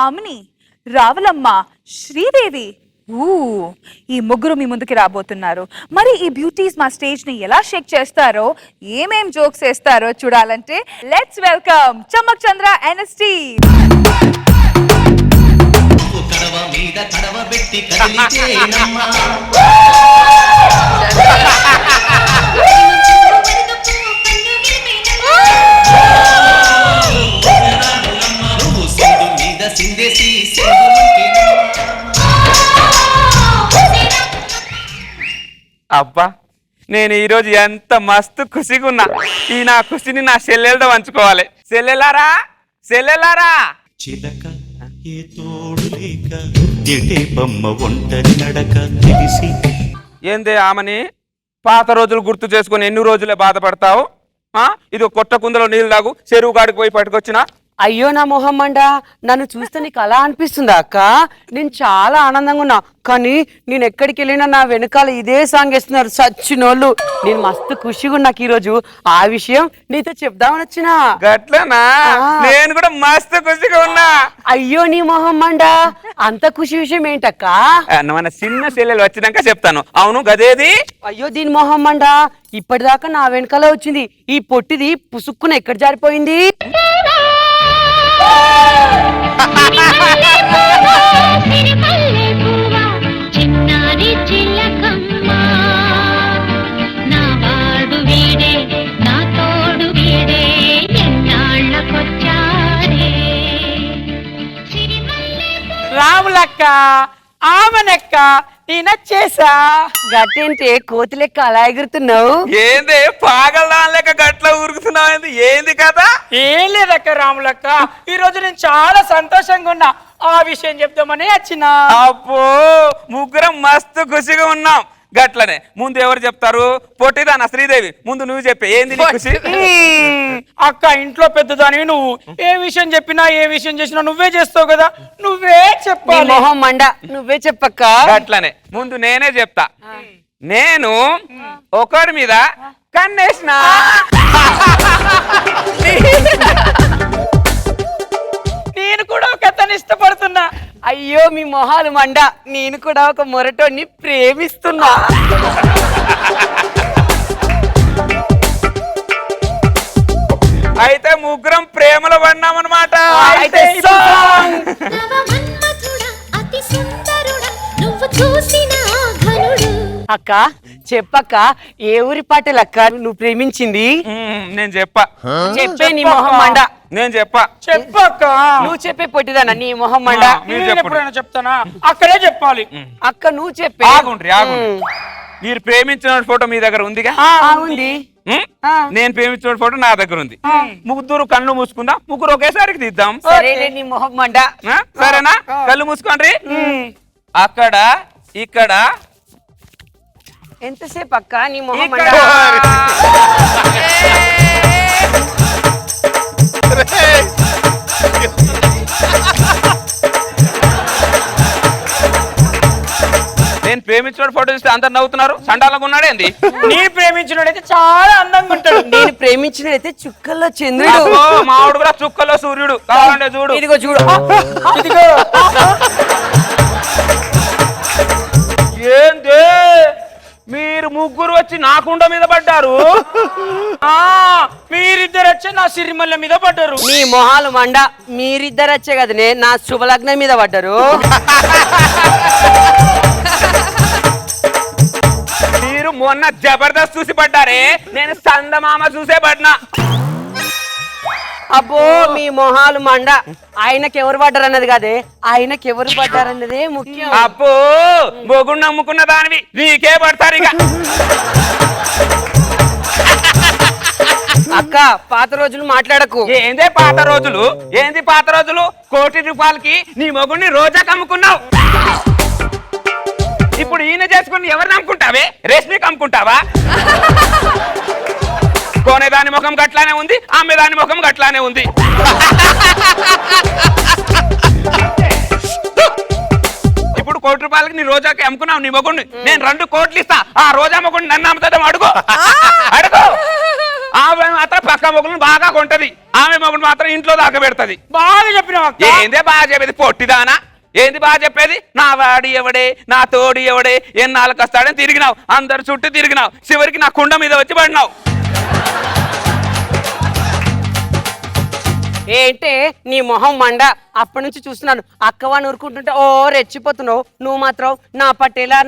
ఆమెని, రావులమ్మ, శ్రీదేవి ఈ ముగ్గురు మీ ముందుకి రాబోతున్నారు. మరి ఈ బ్యూటీస్ మా స్టేజ్ ని ఎలా షేక్ చేస్తారో, ఏమేం జోక్స్ వేస్తారో చూడాలంటే let's welcome Chammak Chandra NST. అబ్బా, నేను ఈరోజు ఎంత మస్తు ఖుషిగా ఉన్నా. ఈ నా ఖుషిని నా చెల్లెలతో పంచుకోవాలి. చెల్లెలారా చెల్లెలారా, చిలక ఏ తోడు లేక ఎటే బొమ్మ ఒంటరి నడక తెలిసి. ఏందే ఆమెని పాత రోజులు గుర్తు చేసుకుని ఎన్ని రోజులే బాధపడతావు? ఇది కొట్ట కుందలో నీళ్ళు తాగు, చెరువు కాడికి పోయి పట్టుకొచ్చినా. అయ్యో నా మొహం మండ, నన్ను చూస్తే నీకు అలా అనిపిస్తుందా అక్క? నేను చాలా ఆనందంగా ఉన్నా, కానీ నేను ఎక్కడికి వెళ్ళినా నా వెనకాల ఇదే సాంగ్ వేస్తున్నారు సచ్చినోళ్ళు. నేను మస్తు ఖుషిగా ఉన్నా ఈరోజు. ఆ విషయం నీతో చెప్దామని వచ్చినా. గట్లనా? నేను కూడా మస్తు ఖుషిగా ఉన్నా. అయ్యో నీ మొహం మండ, అంత ఖుషి విషయం ఏంటక్క? మన చిన్న చెల్లెలు వచ్చినాక చెప్తాను. అవును గదేది? అయ్యో దీని మొహం మండ, ఇప్పటిదాకా నా వెనకాల వచ్చింది. ఈ పొట్టిది పుసుక్కున ఎక్కడ జారిపోయింది? చిన్నారి చిలకమ్మ, నా వాడు వీడే, నా తోడు వీడే, ఎన్నాళ్ళకొచ్చాడే. రాములక్క, ఆమెనక్క, నేనొచ్చేసా. గట్టేంటే కోతి లెక్క అలా ఎగురుతున్నావు? ఏంది పాగలదా లెక్క గట్ల ఉరుకుతున్నావు? ఏంది కదా? ఏం లేదక్క రాములక్క, ఈ రోజు నేను చాలా సంతోషంగా ఉన్నా. ఆ విషయం చెప్తామని వచ్చిన. అబ్బో, ముగ్గురం మస్తు ఖుషిగా ఉన్నాం. గట్లనే ముందు ఎవరు చెప్తారు? పొట్టిదానా శ్రీదేవి? ముందు నువ్వు చెప్పే, ఏంది నీ ఖుషి? అక్క, ఇంట్లో పెద్దదాని నువ్వు. ఏ విషయం చెప్పినా ఏ విషయం చేసినా నువ్వే చేస్తావు కదా, నువ్వే చెప్పాలి. మొహం మండ, నువ్వే చెప్పక్క. గట్లనే ముందు నేనే చెప్తా. నేను ఒకరి మీద కన్నేసిన. నేను కూడా ఒక అతను ఇష్టపడుతున్నా. అయ్యో మీ మొహాలు మండ, నేను కూడా ఒక మొరటోని ప్రేమిస్తున్నా. అయితే ముగ్గురం ప్రేమలో పడినామన్నమాట. అయితే అతి సుందరుడా, నువ్వు చూసిన ఘనుడు. అక్క చెప్పక్క, ఏ ఊరి పాటలక్క నువ్వు ప్రేమించింది? నేను చెప్పా. చెప్పే నీ మొహం మండ. నేను చెప్పా. చెప్పక్క. నువ్వు చెప్పే పొట్టిదానా నీ మొహం మండ. నేను ఎప్పుడైనా చెప్తానా? అక్కడే చెప్పాలి. అక్క నువ్వు చెప్పే. ఆగుండ్రి ఆగుండ్రి. మీరు ప్రేమించిన ఫోటో మీ దగ్గర ఉందిగా? ఉంది. నేను ప్రేమించిన ఫోటో నా దగ్గర ఉంది. ముగ్గురు కళ్ళు మూసుకుందాం, ముగ్గురు ఒకేసారికి తీద్దాం. సరేలే నీ మొహం మండ. సరేనా? కళ్ళు మూసుకోండి. అక్కడ ఇక్కడ ఎంతసేపు అక్క నీ మొహం మండ? నేను ప్రేమించిన ఫోటో చూస్తే అందరు నవ్వుతున్నారు. సండాలంగా ఉన్నాడేంది? నీ ప్రేమించినోడైతే చాలా అందంగా ఉంటాడు. నేను ప్రేమించినైతే చుక్కల్లో చంద్రుడు. మావిడు కూడా చుక్కల్లో సూర్యుడు. కావాలంటే చూడు. ఇదిగో చూడు. ఇదిగో. ఏంది మీరు ముగ్గురు వచ్చి నా కుండ మీద పడ్డారు? మీరిద్దరు వచ్చి నా సిరిమల్ల మీద పడ్డారు. నీ మొహాలు మండ, మీరిద్దరు వచ్చే కదనే నా శుభలగ్నం మీద పడ్డారు. మీరు మొన్న జబర్దస్త్ చూసి పడ్డారే, నేను సందమామ చూసే పడ్డా. అబ్బో మీ మొహాలు మండ, ఆయనకి ఎవరు పడ్డారు అన్నది కాదే, ఆయనకి ఎవరు పడ్డారన్నదే ముఖ్యం. అబ్బో, మొగుడు నమ్ముకున్న దానివి నీకే పడతారు ఇక. అక్క పాత రోజులు మాట్లాడకు. ఏందే పాత రోజులు? ఏంది పాత రోజులు? ₹1 కోటి నీ మొగుడిని రోజాకి అమ్ముకున్నావు. ఇప్పుడు ఈయన చేసుకుని ఎవరిని అమ్ముకుంటావే? రేష్మికి అమ్ముకుంటావా? కొనేదాని ముఖం గట్లానే ఉంది, అమ్మేదాని ముఖం గట్లానే ఉంది. ఇప్పుడు ₹1 నీ రోజాకి అమ్ముకున్నావు నీ మొగుడిని. నేను 2 కోట్లు ఇస్తా. ఆ రోజా మొగుడిని నన్ను అమ్ముతాం. అడుగు అడుగు. అతను పక్క మొగులను బాగా కొంటది, ఆమె మొగుడు మాత్రం ఇంట్లో దాకా పెడతది. బాగా చెప్పినావు అక్క. ఏందే బాగా చెప్పేది పొట్టిదానా? ఏంది బాగా చెప్పేది? నా వాడి ఎవడే, నా తోడు ఎవడే, ఎన్నాళ్ళకి వస్తాడని తిరిగినావు, అందరు చుట్టూ తిరిగినావు, చివరికి నా కుండ మీద వచ్చి పడినావు. ఏంటే నీ మొహం మండ, అప్పటి నుంచి చూస్తున్నాను అక్కవాని ఊరుకుంటుంటే ఓ రెచ్చిపోతున్నావు. నువ్వు మాత్రం నా పటేలా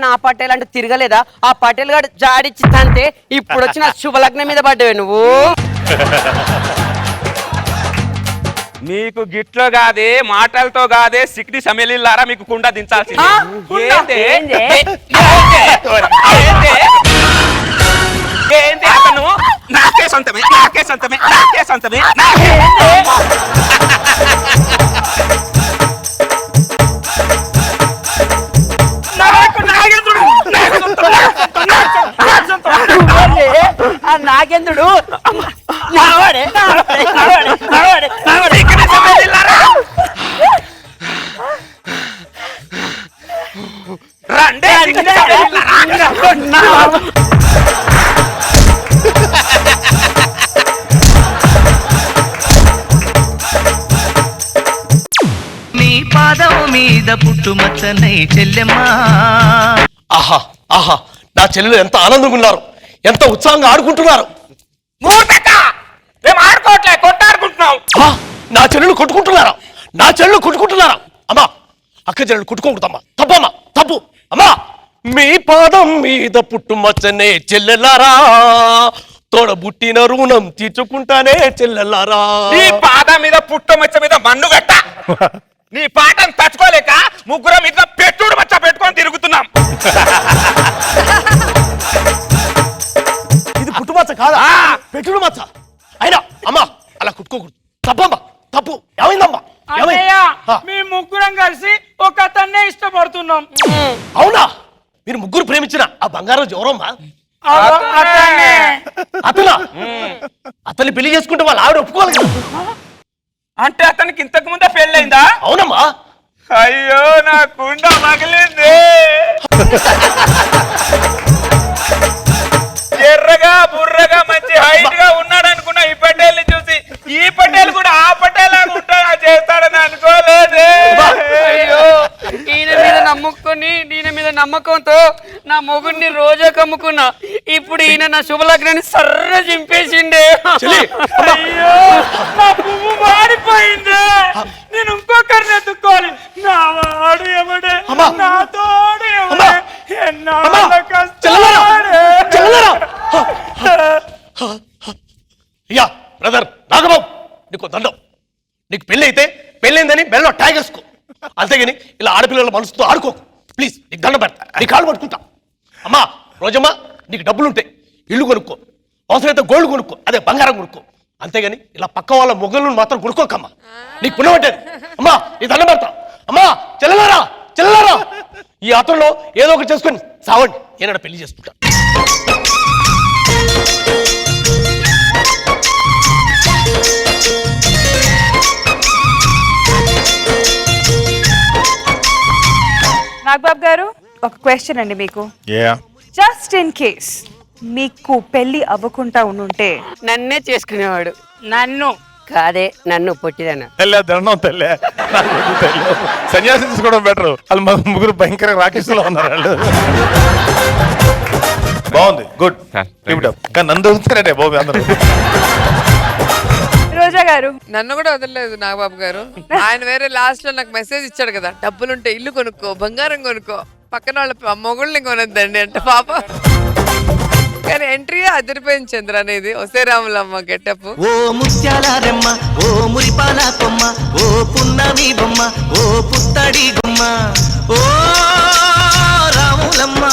అంటే తిరగలేదా? ఆ పటేల్ గారు జాడిచ్చి తంతే ఇప్పుడు వచ్చిన శుభలగ్నం మీద పడ్డావే నువ్వు. మీకు గిట్లో కాదే, మాటలతో కాదే, సిక్కి సమయలిల్లారా మీకు కుండ దించాల్సింది. ఏంటి అతను? నాకే సొంతమే, నాకే సొంతమే, నాకే సొంతమే, నాకే. ఆ నాగేంద్రుడు నావాడే, నావాడే, నావాడే, నావాడే, నావాడే. సిక్కిడి సమయలిల్లారా రండి, సిక్కిడి సమయలిల్లారా. నీ పాదం మీద పుట్టుమచ్చనై చెల్లెమ్మా. ఆహా ఆహా, నా చెల్లెలు ఎంత ఆనందంగా ఉన్నారు, ఎంత ఉత్సాహంగా ఆడుకుంటున్నారు. మూర్ఖత! మేము ఆడుకోవట్లే, కొట్టాడుకుంటున్నాం. ఆ, నా చెల్లెలు కొట్టుకుంటున్నారా? నా చెల్లెలు కొట్టుకుంటున్నారా? అమ్మా, అక్క చెల్లెలు కొట్టుకోకూడదమ్మా, తప్పమ్మా, తప్పు. అమ్మా, మీ పాదం మీద పుట్టుమచ్చనే చెల్లెలారా, తోడబుట్టిన రుణం తీర్చుకుంటానే చెల్లెలారా. నీ పాదం మీద పుట్టమచ్చ మీద మన్ను గట్ట. నీ పాటను తట్టుకోలేక ముగ్గురం ఇట్లా పెట్టుడు మచ్చ పెట్టుకొని తిరుగుతున్నాం. ఇది పుట్టుమచ్చ కాదా? ఆ. పెట్టుడు మచ్చ. అయినా అమ్మా అలా కుట్టుకోకూడదు, తప్పమ్మా, తప్పు. ఏమైందమ్మా? అన్నయ్య, ఆ. మీ ముగ్గురం కలిసి ఒక అతన్నే ఇష్టపడుతున్నాం. అవునా? మీరు ముగ్గురు ప్రేమించిన ఆ బంగారం ఎవరమ్మా? అతన్నే. అతనా? అతన్ని పెళ్లి చేసుకుంటే వాళ్ళు ఆవిడ ఒప్పుకోవాలి కదా? అంటే అతనికి ఇంతకు ముందే పెళ్ళైందా? అవునమ్మా. అయ్యో, నా కుండ మగిలింది. ఎర్రగా బుర్రగా మంచి హైట్ గా ఉన్నాడు అనుకున్నా ఈ పటేల్ని చూసి. ఈ పటేల్ కూడా ఆ పటేల్ ఉంటా చేస్తాడని అనుకోలేదు. అయ్యో, ఈయన మీద నమ్మకంతో నా మొగుడిని రోజా కమ్ముకున్నా. ఇప్పుడు ఈయన నా శుభలగ్నాన్ని సర్ర చింపేసిండే. చెల్లి, అమ్మా. అయ్యో, నా పువ్వు మాడిపోయింది. నేను ఇంకొకరిని ఎత్తుకోవాలి. నా వాడు ఎవడే, అమ్మా. నా తోడు అమ్మా. ఎవడే, అమ్మా. ఎన్నాళ్ళ చెల్లెలారా? కష్టాడే. చెల్లెలారా? అయ్యా బ్రదర్ నాగబాబు, నీకు దండం. నీకు పెళ్ళి అయితే పెళ్ళైందని బెల్లో ట్యాగ్ వేసుకో, అంతేగాని ఇలా ఆడపిల్లల మనసుతో ఆడుకోకు. ప్లీజ్, నీకు దండం పెడతా, నీ కాళ్ళు పట్టుకుంటా. అమ్మా రోజమ్మా, నీకు డబ్బులుంటాయి, ఇల్లు కొనుక్కో, అవసరమైతే గోల్డ్ కొనుక్కో, అదే బంగారం కొనుక్కో. అంతేగాని ఇలా పక్క వాళ్ళ మొగ్గలను మాత్రం కొనుక్కోకమ్మా, నీకు పుణ్యం పట్టేది. అమ్మా నీ దండం పెడతా. అమ్మా చెల్లెలారా, చెల్లెలారా, ఈ ఆటంలో ఏదో ఒకటి చేసుకొని సావండి, ఏనాడు పెళ్లి చేసుకుంటా. నాగబాబు గారు, ఒక క్వశ్చన్ అండి మీకు. జస్ట్ ఇన్ కేస్ మీకు పెళ్లి అవ్వకుండా ఉండుంటే నన్నే చేసుకునేవాడు. నన్ను కాదే, నన్ను పొట్టిదన్న. తెల్లే దండం తెల్లే, సన్యాసం తీసుకోవడం బెటర్. వాళ్ళు మా ముగ్గురు భయంకర రాకేష్లో ఉన్నారు వాళ్ళు. బాగుంది, గుడ్. కానీ నన్ను చూస్తున్నారంటే బాబు అందరూ. రోజా గారు, నన్ను కూడా వదలలేదు నాగబాబు గారు. ఆయన వేరే లాస్ట్ లో నాకు మెసేజ్ ఇచ్చాడు కదా, డబ్బులుంటే ఇల్లు కొనుక్కో, బంగారం కొనుక్కో, పక్కన వాళ్ళ మొగుళ్ళని కొనొద్దండి అంటే పాప. కానీ ఎంట్రీ అదిరిపోయింది చంద్ర అనేది. ఒసే రాములమ్మ గెటప్. ఓ ముత్యాల రెమ్మ, ఓ మురిపాల కొమ్మ, ఓ పున్నమి బొమ్మ, ఓ పుత్తడి గుమ్మ, ఓ రాములమ్మ,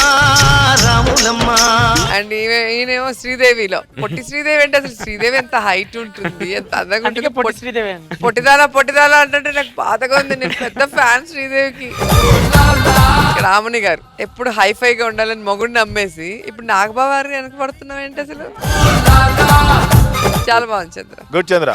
రాములమ్మ. అండ్ ఈయనేమో శ్రీదేవిలో పొట్టి శ్రీదేవి అంటే అసలు శ్రీదేవి ఎంత హైట్ ఉంటుంది, ఎంత అందంగా ఉంటుంది. పొట్టిదాలా అంటే నాకు బాధగా ఉంది. నేను పెద్ద ఫ్యాన్ శ్రీదేవికి. రాముని గారు ఎప్పుడు హైఫైగా ఉండాలని మొగుడిని నమ్మేసి ఇప్పుడు నాగబాబు గారు వెనక పడుతున్నావు ఏంటి అసలు? చాలా బాగుంది చంద్ర. గుడ్ చంద్ర.